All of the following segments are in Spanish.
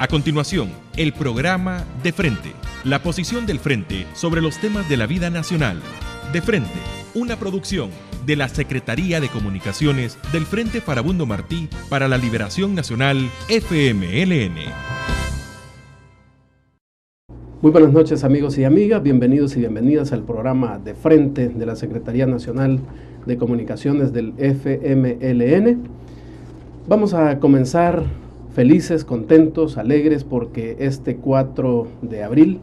A continuación, el programa De Frente, la posición del Frente sobre los temas de la vida nacional. De Frente, una producción de la Secretaría de Comunicaciones del Frente Farabundo Martí para la Liberación Nacional, FMLN. Muy buenas noches, amigos y amigas, bienvenidos y bienvenidas al programa De Frente de la Secretaría Nacional de Comunicaciones del FMLN. Vamos a comenzar felices, contentos, alegres, porque este 4 de abril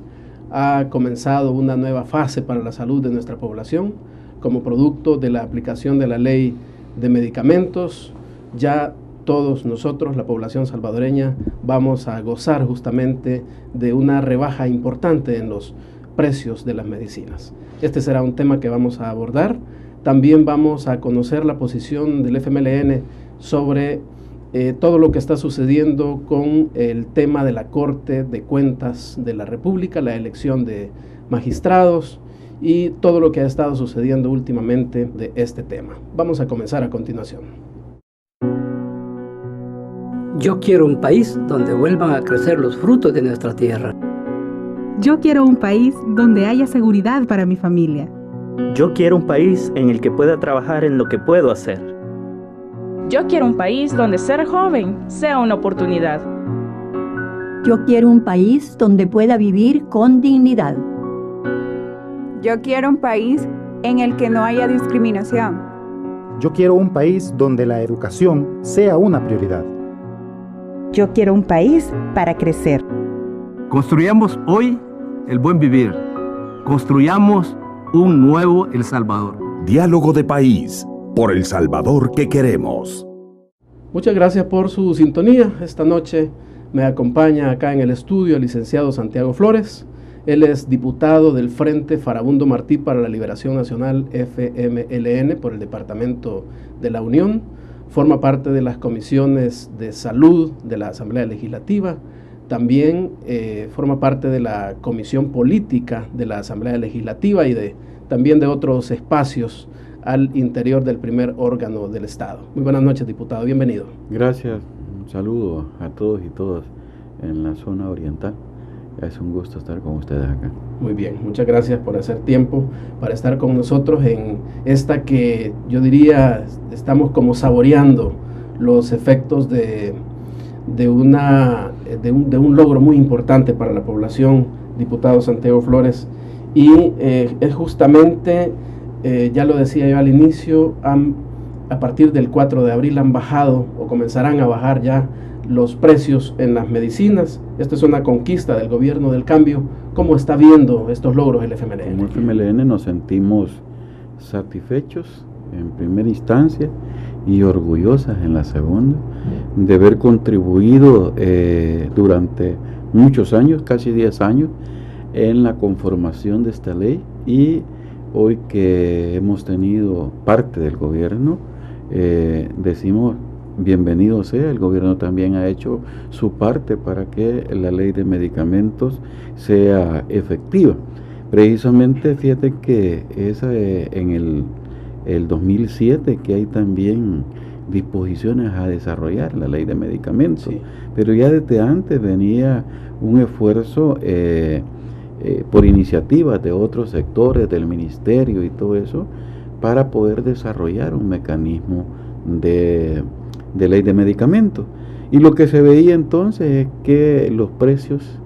ha comenzado una nueva fase para la salud de nuestra población como producto de la aplicación de la ley de medicamentos. Ya todos nosotros, la población salvadoreña, vamos a gozar justamente de una rebaja importante en los precios de las medicinas. Este será un tema que vamos a abordar. También vamos a conocer la posición del FMLN sobre todo lo que está sucediendo con el tema de la Corte de Cuentas de la República, la elección de magistrados y todo lo que ha estado sucediendo últimamente de este tema. Vamos a comenzar a continuación. Yo quiero un país donde vuelvan a crecer los frutos de nuestra tierra. Yo quiero un país donde haya seguridad para mi familia. Yo quiero un país en el que pueda trabajar en lo que puedo hacer. Yo quiero un país donde ser joven sea una oportunidad. Yo quiero un país donde pueda vivir con dignidad. Yo quiero un país en el que no haya discriminación. Yo quiero un país donde la educación sea una prioridad. Yo quiero un país para crecer. Construyamos hoy el buen vivir. Construyamos un nuevo El Salvador. Diálogo de país por El Salvador que queremos. Muchas gracias por su sintonía. Esta noche me acompaña acá en el estudio el licenciado Santiago Flores. Él es diputado del Frente Farabundo Martí para la Liberación Nacional, FMLN, por el Departamento de la Unión. Forma parte de las comisiones de salud de la Asamblea Legislativa. También forma parte de la Comisión Política de la Asamblea Legislativa y también de otros espacios al interior del primer órgano del Estado. Muy buenas noches, diputado, bienvenido. Gracias, un saludo a todos y todas en la zona oriental. Es un gusto estar con ustedes acá. Muy bien, muchas gracias por hacer tiempo para estar con nosotros en esta que yo diría estamos como saboreando los efectos de un logro muy importante para la población, diputado Santiago Flores, y es justamente, ya lo decía yo al inicio, a partir del 4 de abril han bajado o comenzarán a bajar ya los precios en las medicinas. Esto es una conquista del gobierno del cambio. ¿Cómo está viendo estos logros el FMLN? Como FMLN nos sentimos satisfechos en primera instancia y orgullosas en la segunda de haber contribuido durante muchos años, casi 10 años, en la conformación de esta ley, y hoy que hemos tenido parte del gobierno, decimos bienvenido sea. El gobierno también ha hecho su parte para que la ley de medicamentos sea efectiva. Precisamente, fíjate que es en el 2007 que hay también disposiciones a desarrollar la ley de medicamentos, sí. Pero ya desde antes venía un esfuerzo por iniciativas de otros sectores del ministerio y todo eso para poder desarrollar un mecanismo de ley de medicamentos. Y lo que se veía entonces es que los precios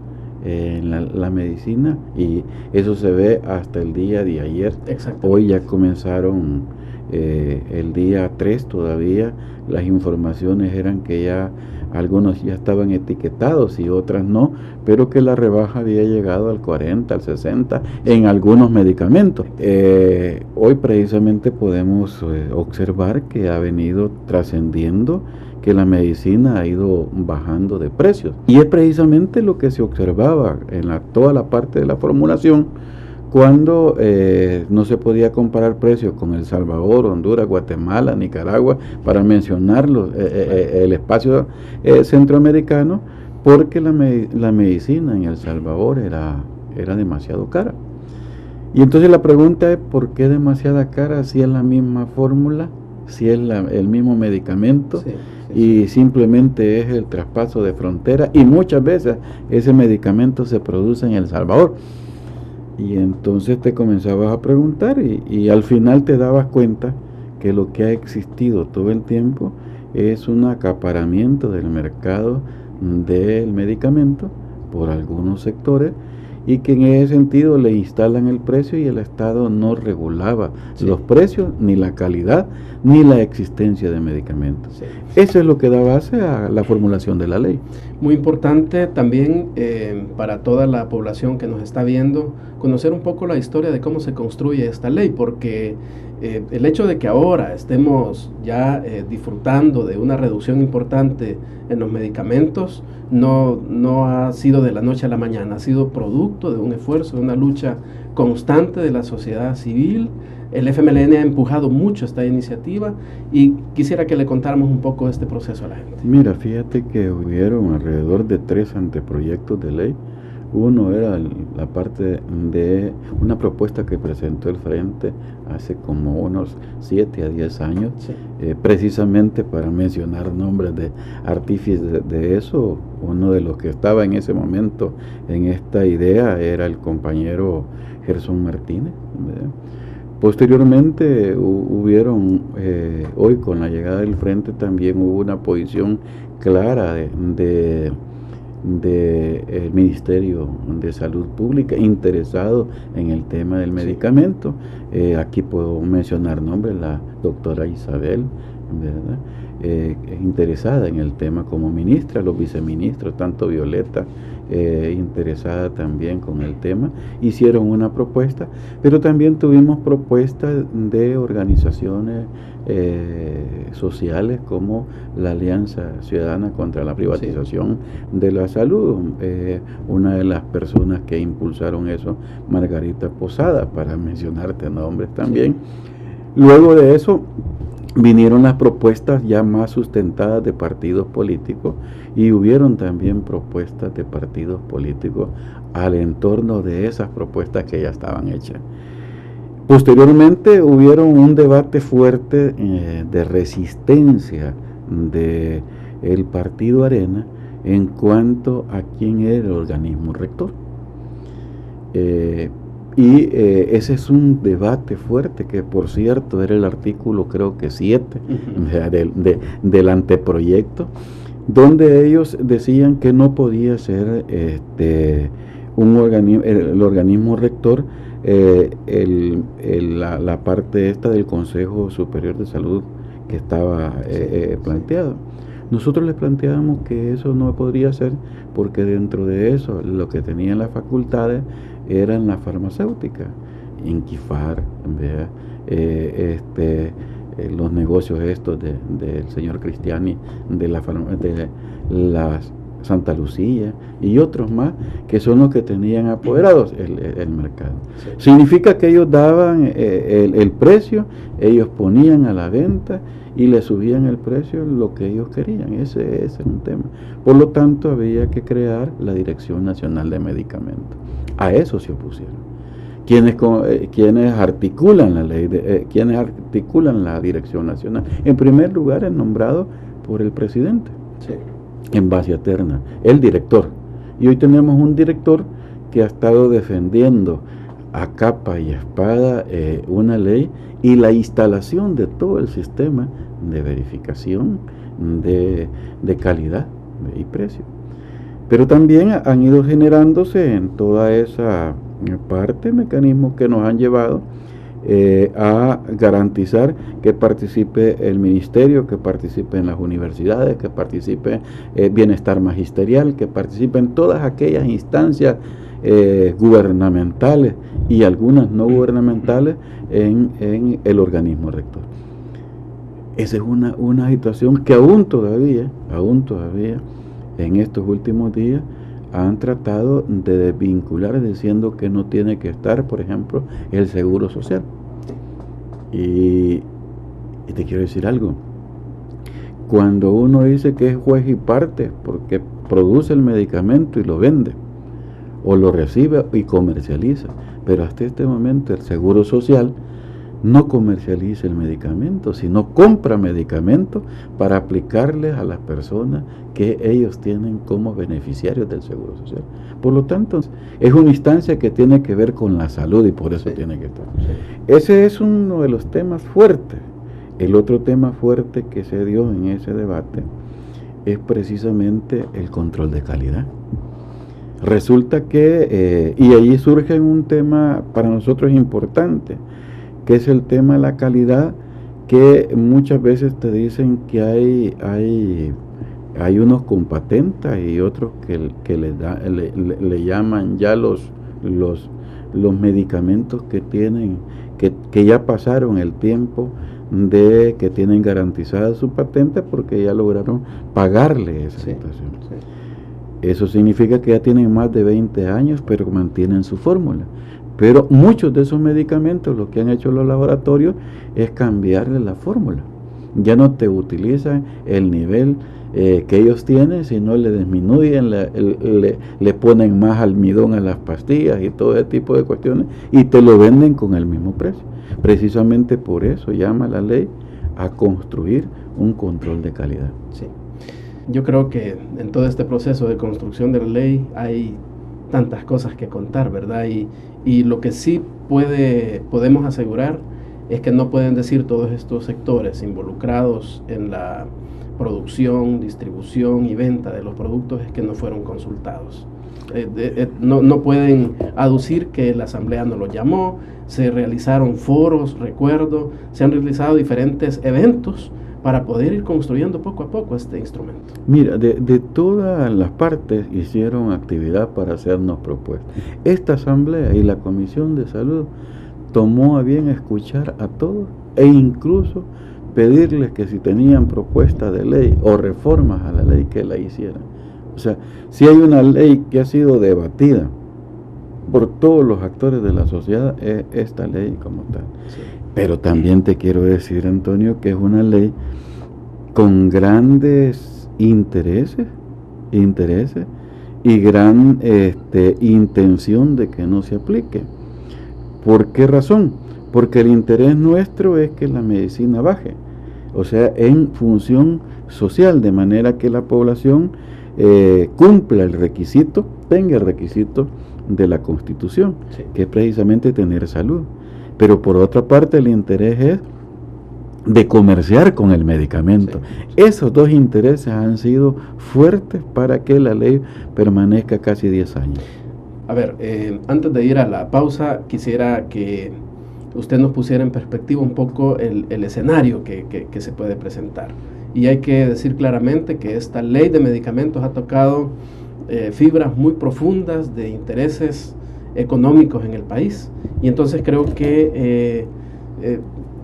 en la medicina, y eso se ve hasta el día de ayer, hoy ya comenzaron el día 3 todavía, las informaciones eran que ya algunos ya estaban etiquetados y otras no, pero que la rebaja había llegado al 40, al 60 en algunos medicamentos. Hoy precisamente podemos observar que ha venido trascendiendo que la medicina ha ido bajando de precios, y es precisamente lo que se observaba en toda la parte de la formulación, cuando no se podía comparar precios con El Salvador, Honduras, Guatemala, Nicaragua, para mencionarlo, el espacio centroamericano, porque la medicina en El Salvador era demasiado cara. Y entonces la pregunta es, ¿por qué demasiada cara si es la misma fórmula, si es el mismo medicamento? Sí. y simplemente es el traspaso de frontera, y muchas veces ese medicamento se produce en El Salvador. Y entonces te comenzabas a preguntar y al final te dabas cuenta que lo que ha existido todo el tiempo es un acaparamiento del mercado del medicamento por algunos sectores, y que en ese sentido le instalan el precio y el Estado no regulaba los precios, ni la calidad, ni la existencia de medicamentos. Sí. Eso es lo que da base a la formulación de la ley. Muy importante también para toda la población que nos está viendo, conocer un poco la historia de cómo se construye esta ley, porque el hecho de que ahora estemos ya disfrutando de una reducción importante en los medicamentos no ha sido de la noche a la mañana, ha sido producto de un esfuerzo, de una lucha constante de la sociedad civil. El FMLN ha empujado mucho esta iniciativa y quisiera que le contáramos un poco este proceso a la gente. Mira, fíjate que hubieron alrededor de 3 anteproyectos de ley. Uno era la parte de una propuesta que presentó el Frente hace como unos 7 a 10 años, sí. Precisamente para mencionar nombres de artífices de eso. Uno de los que estaba en ese momento en esta idea era el compañero Gerson Martínez, ¿verdad? Posteriormente hubieron, hoy con la llegada del Frente también hubo una posición clara del Ministerio de Salud Pública interesado en el tema del medicamento. Aquí puedo mencionar nombres, la doctora Isabel, ¿verdad? Interesada en el tema como ministra, los viceministros, tanto Violeta, interesada también con el tema, hicieron una propuesta, pero también tuvimos propuestas de organizaciones sociales como la Alianza Ciudadana contra la Privatización de la Salud. Una de las personas que impulsaron eso, Margarita Posada, para mencionarte nombres también. Luego de eso vinieron las propuestas ya más sustentadas de partidos políticos, y hubieron también propuestas de partidos políticos al entorno de esas propuestas que ya estaban hechas. Posteriormente hubieron un debate fuerte de resistencia del partido Arena en cuanto a quién era el organismo rector. Ese es un debate fuerte que, por cierto, era el artículo creo que 7 del anteproyecto, donde ellos decían que no podía ser el organismo rector la parte esta del Consejo Superior de Salud que estaba planteado. Nosotros les planteábamos que eso no podría ser, porque dentro de eso lo que tenían las facultades eran las farmacéuticas, Inquifar, los negocios estos del señor Cristiani, de la Santa Lucía y otros más, que son los que tenían apoderados el mercado. Sí. Significa que ellos daban el precio, ellos ponían a la venta y le subían el precio lo que ellos querían. Ese es un tema. Por lo tanto, había que crear la Dirección Nacional de Medicamentos. A eso se opusieron. Quienes articulan la ley, quienes articulan la Dirección Nacional. En primer lugar, es nombrado por el presidente. Sí. En base a terna, el director. Y hoy tenemos un director que ha estado defendiendo a capa y espada una ley y la instalación de todo el sistema de verificación de calidad y precio. Pero también han ido generándose en toda esa parte mecanismos que nos han llevado a garantizar que participe el ministerio, que participe en las universidades, que participe bienestar magisterial, que participe en todas aquellas instancias gubernamentales y algunas no gubernamentales en el organismo rector. Esa es una situación que aún todavía en estos últimos días han tratado de desvincular, diciendo que no tiene que estar, por ejemplo, el seguro social. Y te quiero decir algo. Cuando uno dice que es juez y parte porque produce el medicamento y lo vende, o lo recibe y comercializa, pero hasta este momento el seguro social no comercialice el medicamento, sino compra medicamentos para aplicarles a las personas que ellos tienen como beneficiarios del Seguro Social. Por lo tanto, es una instancia que tiene que ver con la salud y por eso tiene que estar. Ese es uno de los temas fuertes. El otro tema fuerte que se dio en ese debate es precisamente el control de calidad. Resulta que, y ahí surge un tema para nosotros importante, que es el tema de la calidad, que muchas veces te dicen que hay unos con patenta y otros que le llaman ya los medicamentos que tienen, que ya pasaron el tiempo de que tienen garantizada su patente porque ya lograron pagarle esa situación. Sí. Eso significa que ya tienen más de 20 años, pero mantienen su fórmula. Pero muchos de esos medicamentos, lo que han hecho los laboratorios es cambiarle la fórmula. Ya no te utilizan el nivel que ellos tienen, sino le disminuyen, le ponen más almidón a las pastillas y todo ese tipo de cuestiones, y te lo venden con el mismo precio. Precisamente por eso llama la ley a construir un control de calidad. Sí. Yo creo que en todo este proceso de construcción de la ley hay tantas cosas que contar, ¿verdad? Y lo que sí podemos asegurar es que no pueden decir todos estos sectores involucrados en la producción, distribución y venta de los productos es que no fueron consultados. No pueden aducir que la asamblea no los llamó, se realizaron foros, recuerdo, se han realizado diferentes eventos para poder ir construyendo poco a poco este instrumento. Mira, de todas las partes hicieron actividad para hacernos propuestas. Esta asamblea y la Comisión de Salud tomó a bien escuchar a todos e incluso pedirles que si tenían propuestas de ley o reformas a la ley que la hicieran. O sea, si hay una ley que ha sido debatida por todos los actores de la sociedad, es esta ley como tal. Sí. Pero también te quiero decir, Antonio, que es una ley con grandes intereses y gran intención de que no se aplique. ¿Por qué razón? Porque el interés nuestro es que la medicina baje, o sea, en función social, de manera que la población cumpla el requisito, tenga el requisito de la Constitución, sí, que es precisamente tener salud. Pero por otra parte el interés es de comerciar con el medicamento. Sí. Esos dos intereses han sido fuertes para que la ley permanezca casi 10 años. A ver, antes de ir a la pausa, quisiera que usted nos pusiera en perspectiva un poco el escenario que se puede presentar. Y hay que decir claramente que esta ley de medicamentos ha tocado fibras muy profundas de intereses económicos en el país, y entonces creo que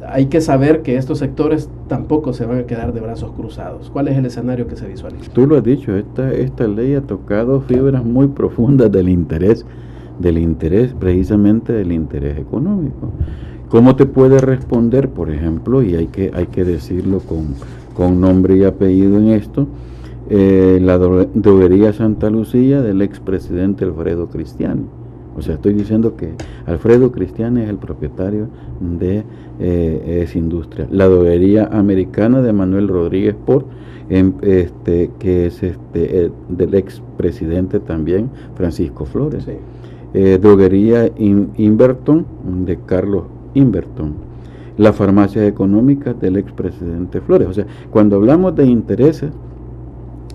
hay que saber que estos sectores tampoco se van a quedar de brazos cruzados. ¿Cuál es el escenario que se visualiza? Tú lo has dicho, esta ley ha tocado fibras muy profundas del interés, precisamente del interés económico. ¿Cómo te puede responder, por ejemplo, y hay que decirlo con nombre y apellido en esto, la droguería Santa Lucía del expresidente Alfredo Cristiani? O sea, estoy diciendo que Alfredo Cristiani es el propietario de esa industria. La droguería americana de Manuel Rodríguez Port, que es del expresidente también Francisco Flores. Sí. Droguería Inverton de Carlos Inverton. Las farmacias económicas del expresidente Flores. O sea, cuando hablamos de intereses,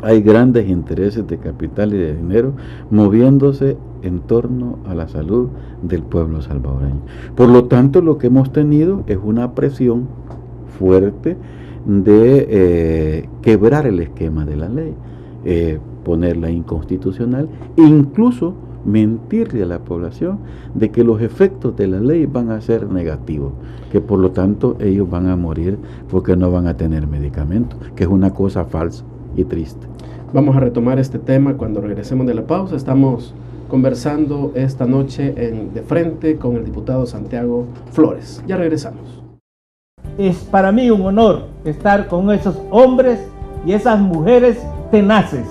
hay grandes intereses de capital y de dinero moviéndose en torno a la salud del pueblo salvadoreño. Por lo tanto, lo que hemos tenido es una presión fuerte de quebrar el esquema de la ley, ponerla inconstitucional, incluso mentirle a la población de que los efectos de la ley van a ser negativos, que por lo tanto ellos van a morir porque no van a tener medicamentos, que es una cosa falsa y triste. Vamos a retomar este tema cuando regresemos de la pausa. Estamos conversando esta noche De Frente con el diputado Santiago Flores. Ya regresamos. Es para mí un honor estar con esos hombres y esas mujeres tenaces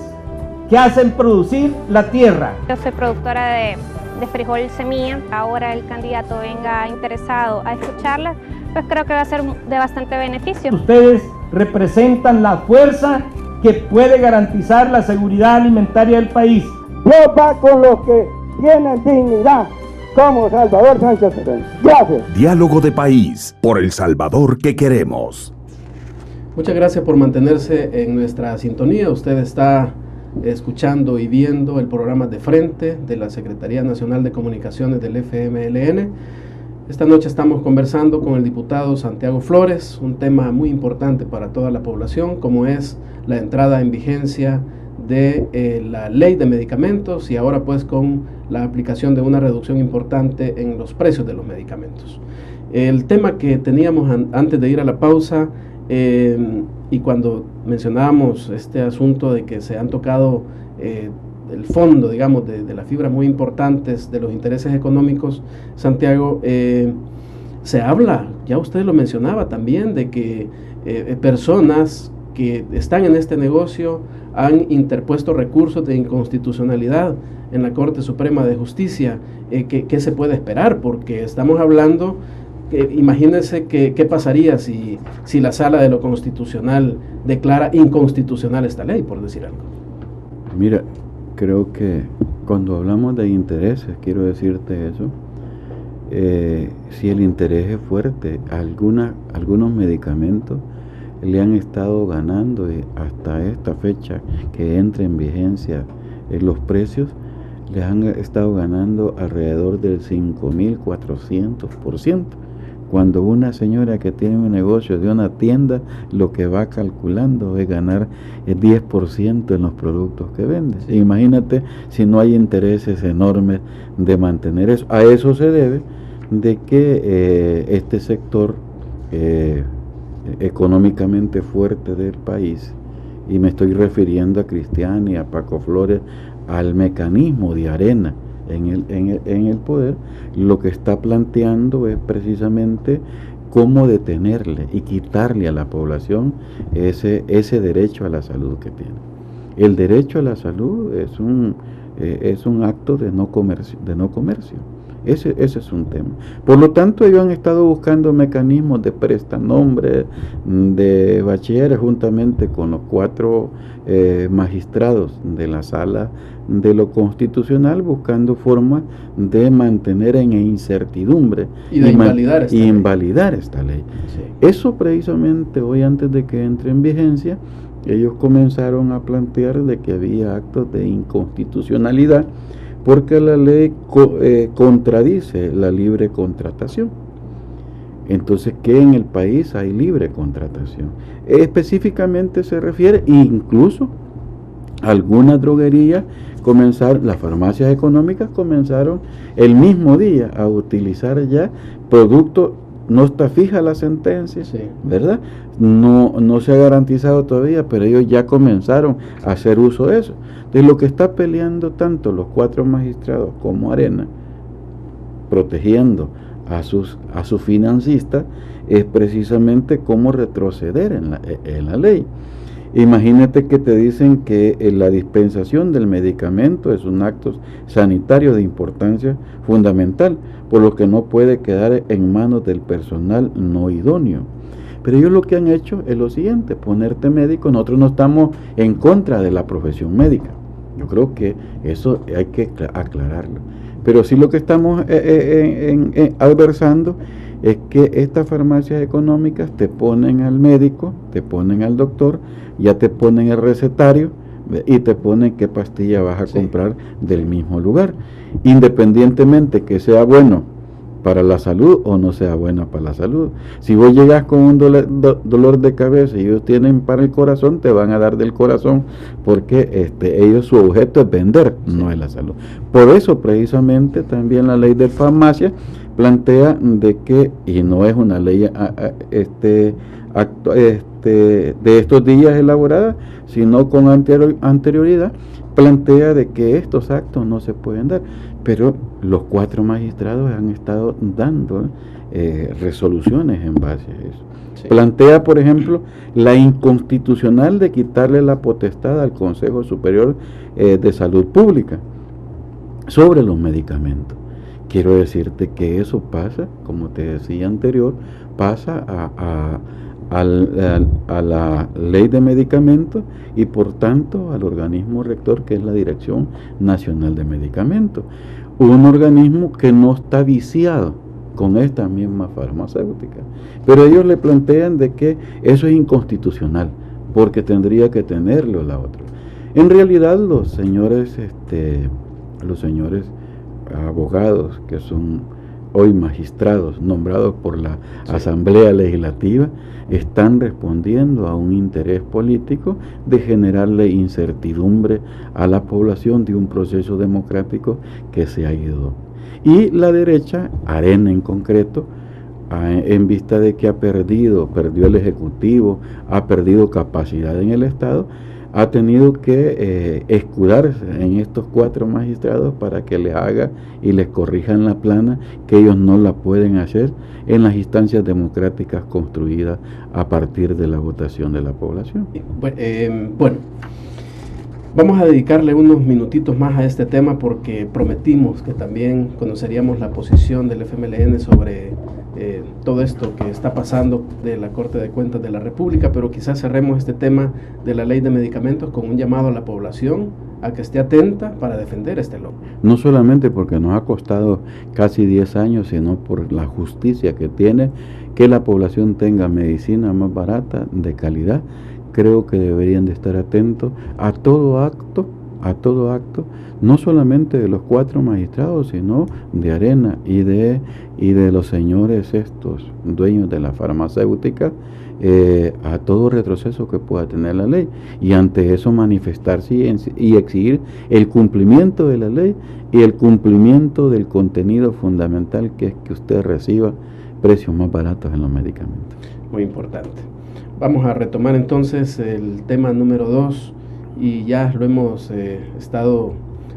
que hacen producir la tierra. Yo soy productora de frijol semilla. Ahora el candidato venga interesado a escucharla, pues creo que va a ser de bastante beneficio. Ustedes representan la fuerza que puede garantizar la seguridad alimentaria del país. Yo va con los que tienen dignidad, como Salvador Sánchez Sereno. Gracias. Diálogo de país por el Salvador que queremos. Muchas gracias por mantenerse en nuestra sintonía. Usted está escuchando y viendo el programa De Frente de la Secretaría Nacional de Comunicaciones del FMLN. Esta noche estamos conversando con el diputado Santiago Flores, un tema muy importante para toda la población, como es la entrada en vigencia de la ley de medicamentos y ahora pues con la aplicación de una reducción importante en los precios de los medicamentos. El tema que teníamos antes de ir a la pausa y cuando mencionábamos este asunto de que se han tocado el fondo, digamos, de las fibras muy importantes de los intereses económicos, Santiago, se habla, ya usted lo mencionaba también, de que personas que están en este negocio han interpuesto recursos de inconstitucionalidad en la Corte Suprema de Justicia. ¿Qué se puede esperar? Porque estamos hablando, imagínense qué pasaría si la Sala de lo Constitucional declara inconstitucional esta ley, por decir algo. Mira, creo que cuando hablamos de intereses, quiero decirte eso, si el interés es fuerte, algunos medicamentos le han estado ganando hasta esta fecha que entra en vigencia los precios, les han estado ganando alrededor del 5.400%. Cuando una señora que tiene un negocio de una tienda, lo que va calculando es ganar el 10% en los productos que vende. Sí. Imagínate si no hay intereses enormes de mantener eso. A eso se debe de que este sector económicamente fuerte del país, y me estoy refiriendo a Cristian y a Paco Flores, al mecanismo de Arena en el poder, lo que está planteando es precisamente cómo detenerle y quitarle a la población ese derecho a la salud que tiene. El derecho a la salud es un acto de no comercio. Ese es un tema. Por lo tanto, ellos han estado buscando mecanismos de prestanombre de bachilleres juntamente con los 4 magistrados de la Sala de lo Constitucional, buscando formas de mantener en incertidumbre y de invalidar esta ley. Sí. Eso precisamente hoy, antes de que entre en vigencia, ellos comenzaron a plantear de que había actos de inconstitucionalidad porque la ley contradice la libre contratación. Entonces, ¿qué en el país hay libre contratación? Específicamente se refiere, incluso algunas droguerías las farmacias económicas comenzaron el mismo día a utilizar ya productos. No está fija la sentencia, sí, ¿verdad? No se ha garantizado todavía, pero ellos ya comenzaron a hacer uso de eso. Entonces, lo que está peleando tanto los 4 magistrados como Arena, protegiendo a sus financistas, es precisamente cómo retroceder en la ley. Imagínate que te dicen que la dispensación del medicamento es un acto sanitario de importancia fundamental, por lo que no puede quedar en manos del personal no idóneo. Pero ellos lo que han hecho es lo siguiente: ponerte médico. Nosotros no estamos en contra de la profesión médica. Yo creo que eso hay que aclararlo. Pero sí lo que estamos adversando es que estas farmacias económicas te ponen al médico, te ponen al doctor, ya te ponen el recetario y te ponen qué pastilla vas a comprar del mismo lugar, independientemente que sea bueno para la salud o no sea buena para la salud. Si vos llegas con un dolor de cabeza y ellos tienen para el corazón, te van a dar del corazón, porque ellos, su objeto es vender, no es la salud. Por eso precisamente también la ley de farmacia plantea de que, y no es una ley de estos días elaborada, sino con anterioridad, plantea de que estos actos no se pueden dar. Pero los 4 magistrados han estado dando resoluciones en base a eso. Sí. Plantea, por ejemplo, la inconstitucional de quitarle la potestad al Consejo Superior de Salud Pública sobre los medicamentos. Quiero decirte que eso pasa, como te decía anterior, pasa a la ley de medicamentos y por tanto al organismo rector, que es la Dirección Nacional de Medicamentos, un organismo que no está viciado con esta misma farmacéutica, pero ellos le plantean de que eso es inconstitucional porque tendría que tenerlo la otra. En realidad los señores abogados, que son hoy magistrados nombrados por la Asamblea Legislativa, están respondiendo a un interés político de generarle incertidumbre a la población de un proceso democrático que se ha ido. Y la derecha, Arena en concreto, en vista de que perdió el Ejecutivo, ha perdido capacidad en el Estado, ha tenido que escudarse en estos 4 magistrados para que les haga y les corrijan la plana, que ellos no la pueden hacer en las instancias democráticas construidas a partir de la votación de la población. Bueno, vamos a dedicarle unos minutitos más a este tema porque prometimos que también conoceríamos la posición del FMLN sobre todo esto que está pasando de la Corte de Cuentas de la República, pero quizás cerremos este tema de la ley de medicamentos con un llamado a la población a que esté atenta para defender este logro. No solamente porque nos ha costado casi 10 años, sino por la justicia que tiene, que la población tenga medicina más barata, de calidad. Creo que deberían de estar atentos a todo acto, no solamente de los 4 magistrados, sino de Arena y de los señores estos dueños de la farmacéutica, a todo retroceso que pueda tener la ley, y ante eso manifestarse y exigir el cumplimiento de la ley y el cumplimiento del contenido fundamental, que es que usted reciba precios más baratos en los medicamentos. Muy importante. Vamos a retomar entonces el tema número 2, y ya lo hemos estado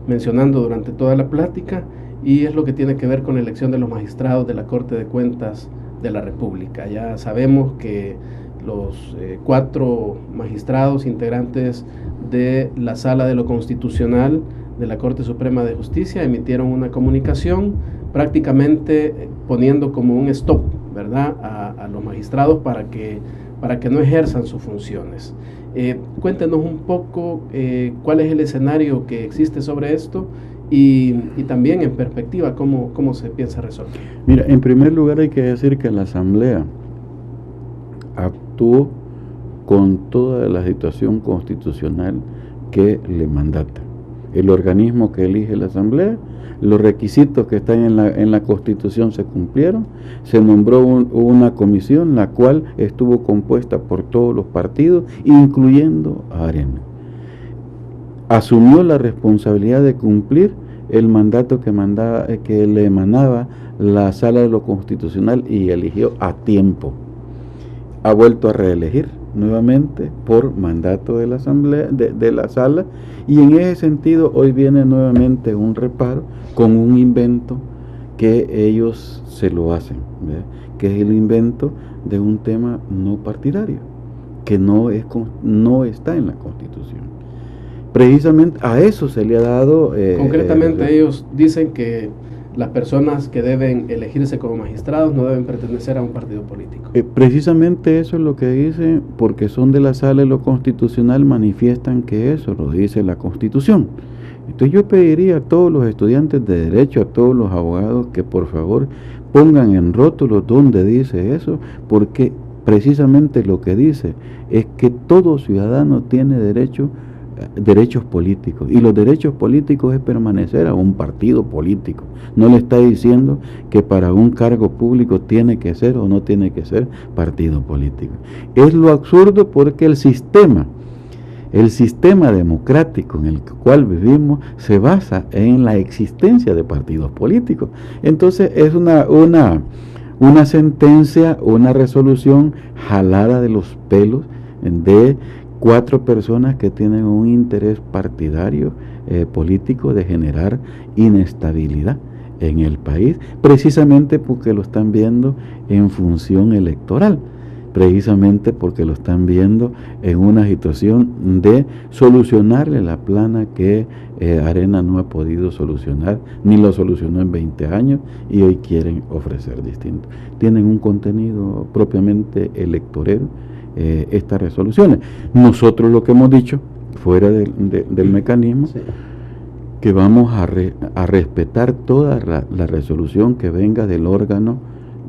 mencionando durante toda la plática, y es lo que tiene que ver con la elección de los magistrados de la Corte de Cuentas de la República. Ya sabemos que los 4 magistrados integrantes de la Sala de lo Constitucional de la Corte Suprema de Justicia emitieron una comunicación prácticamente poniendo como un stop, ¿verdad?, a los magistrados para que no ejerzan sus funciones. Cuéntenos un poco cuál es el escenario que existe sobre esto y también en perspectiva cómo se piensa resolver. Mira, en primer lugar hay que decir que la Asamblea actuó con toda la situación constitucional que le mandata. El organismo que elige la Asamblea, los requisitos que están en la Constitución se cumplieron, se nombró una comisión, la cual estuvo compuesta por todos los partidos, incluyendo a Arena. Asumió la responsabilidad de cumplir el mandato que le emanaba la Sala de lo Constitucional y eligió a tiempo. Ha vuelto a reelegir nuevamente por mandato de la Asamblea, de la Sala, y en ese sentido hoy viene nuevamente un reparo con un invento que ellos se lo hacen, ¿verdad?, que es el invento de un tema no partidario, que no está en la Constitución. Precisamente a eso se le ha dado... Concretamente ellos dicen que las personas que deben elegirse como magistrados no deben pertenecer a un partido político. Precisamente eso es lo que dicen, porque son de la Sala de lo Constitucional, manifiestan que eso lo dice la Constitución. Entonces yo pediría a todos los estudiantes de Derecho, a todos los abogados, que por favor pongan en rótulos donde dice eso, porque precisamente lo que dice es que todo ciudadano tiene derechos políticos, y los derechos políticos es permanecer a un partido político. No le está diciendo que para un cargo público tiene que ser o no tiene que ser partido político. Es lo absurdo, porque el sistema democrático en el cual vivimos se basa en la existencia de partidos políticos. Entonces es una sentencia, una resolución jalada de los pelos de 4 personas que tienen un interés partidario político de generar inestabilidad en el país, precisamente porque lo están viendo en función electoral. precisamente porque lo están viendo en una situación de solucionarle la plana que Arena no ha podido solucionar, ni lo solucionó en 20 años, y hoy quieren ofrecer distinto. Tienen un contenido propiamente electorero estas resoluciones. Nosotros lo que hemos dicho, fuera del mecanismo, sí, que vamos a respetar toda la resolución que venga del órgano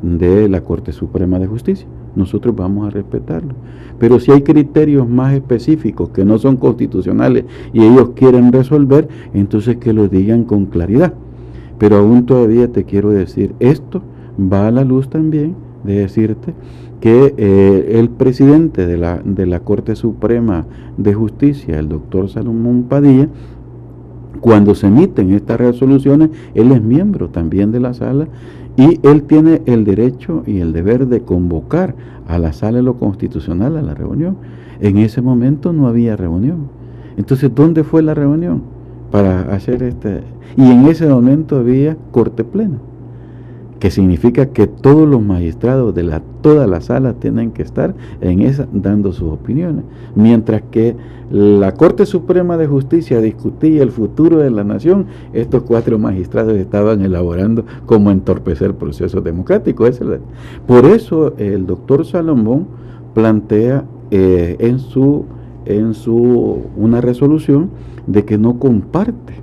de la Corte Suprema de Justicia. Nosotros vamos a respetarlo. Pero si hay criterios más específicos que no son constitucionales y ellos quieren resolver, entonces que lo digan con claridad. Pero aún todavía te quiero decir, esto va a la luz también de decirte que el presidente de la Corte Suprema de Justicia, el doctor Salomón Padilla, cuando se emiten estas resoluciones, él es miembro también de la sala y él tiene el derecho y el deber de convocar a la sala de lo constitucional a la reunión. En ese momento no había reunión. Entonces, ¿dónde fue la reunión para hacer Y en ese momento había corte plena, que significa que todos los magistrados de toda la sala tienen que estar en esa dando sus opiniones, mientras que la Corte Suprema de Justicia discutía el futuro de la nación, estos 4 magistrados estaban elaborando cómo entorpecer procesos democráticos. Por eso el doctor Salomón plantea una resolución de que no comparte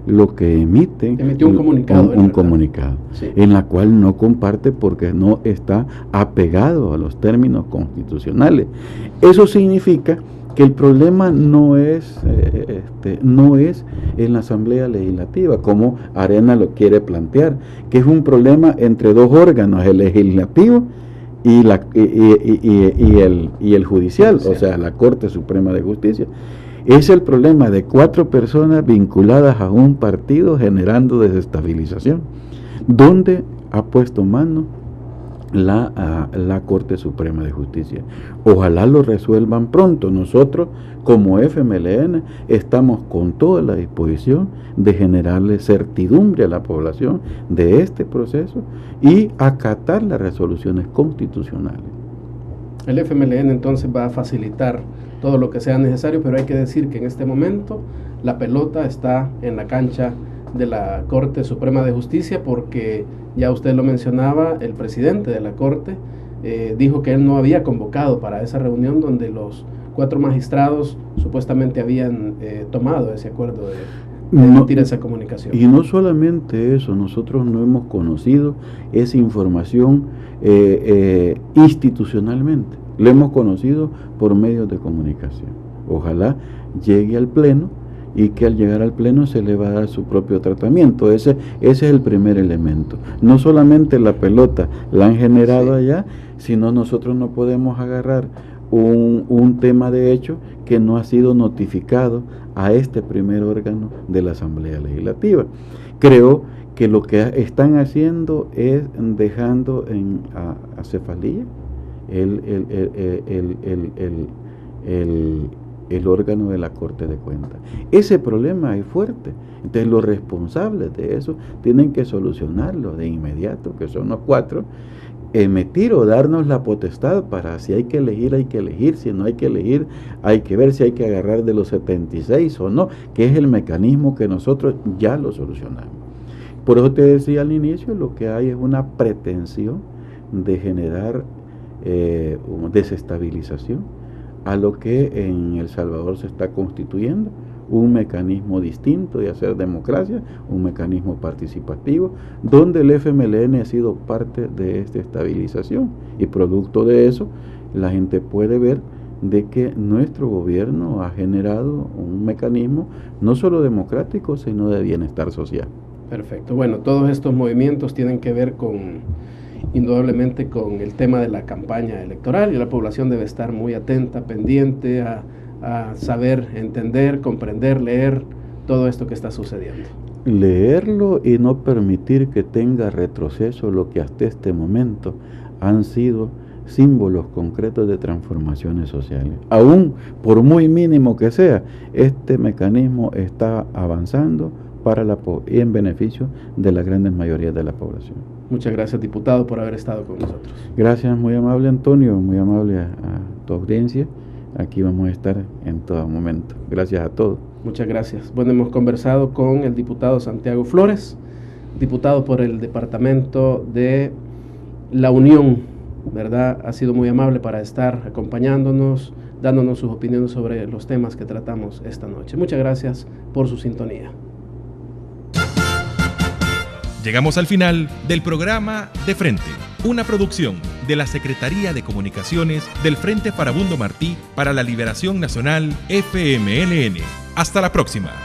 lo que emitió un comunicado, sí, en la cual no comparte porque no está apegado a los términos constitucionales. Eso significa que el problema no es en la Asamblea Legislativa, como Arena lo quiere plantear, que es un problema entre dos órganos, el legislativo y el judicial, o sea, la Corte Suprema de Justicia. Es el problema de 4 personas vinculadas a un partido generando desestabilización. ¿Dónde ha puesto mano la Corte Suprema de Justicia? Ojalá lo resuelvan pronto. Nosotros, como FMLN, estamos con toda la disposición de generarle certidumbre a la población de este proceso y acatar las resoluciones constitucionales. El FMLN entonces va a facilitar todo lo que sea necesario, pero hay que decir que en este momento la pelota está en la cancha de la Corte Suprema de Justicia, porque ya usted lo mencionaba, el presidente de la Corte dijo que él no había convocado para esa reunión donde los 4 magistrados supuestamente habían tomado ese acuerdo de emitir esa comunicación. Y no solamente eso, nosotros no hemos conocido esa información institucionalmente. Lo hemos conocido por medios de comunicación. Ojalá llegue al Pleno y que al llegar al Pleno se le va a dar su propio tratamiento. Ese es el primer elemento. No solamente la pelota la han generado allá, sino nosotros no podemos agarrar un tema de hecho que no ha sido notificado a este primer órgano de la Asamblea Legislativa. Creo que lo que están haciendo es dejando a cefalía el órgano de la Corte de Cuentas. Ese problema es fuerte. Entonces los responsables de eso tienen que solucionarlo de inmediato, que son los 4, emitir o darnos la potestad para si hay que elegir, si no hay que elegir, hay que ver si hay que agarrar de los 76 o no, que es el mecanismo que nosotros ya lo solucionamos. Por eso te decía al inicio, lo que hay es una pretensión de generar desestabilización a lo que en El Salvador se está constituyendo, un mecanismo distinto de hacer democracia, un mecanismo participativo, donde el FMLN ha sido parte de esta estabilización, y producto de eso la gente puede ver de que nuestro gobierno ha generado un mecanismo no solo democrático, sino de bienestar social. Perfecto. Bueno, todos estos movimientos tienen que ver indudablemente con el tema de la campaña electoral, y la población debe estar muy atenta, pendiente a saber, entender, comprender, leer todo esto que está sucediendo. Leerlo y no permitir que tenga retroceso lo que hasta este momento han sido símbolos concretos de transformaciones sociales. Aún por muy mínimo que sea, este mecanismo está avanzando en beneficio de la gran mayoría de la población. Muchas gracias, diputado, por haber estado con nosotros. Gracias, muy amable Antonio, muy amable a tu audiencia. Aquí vamos a estar en todo momento. Gracias a todos. Muchas gracias. Bueno, hemos conversado con el diputado Santiago Flores, diputado por el departamento de La Unión, ¿verdad? Ha sido muy amable para estar acompañándonos, dándonos sus opiniones sobre los temas que tratamos esta noche. Muchas gracias por su sintonía. Llegamos al final del programa De Frente, una producción de la Secretaría de Comunicaciones del Frente Farabundo Martí para la Liberación Nacional FMLN. Hasta la próxima.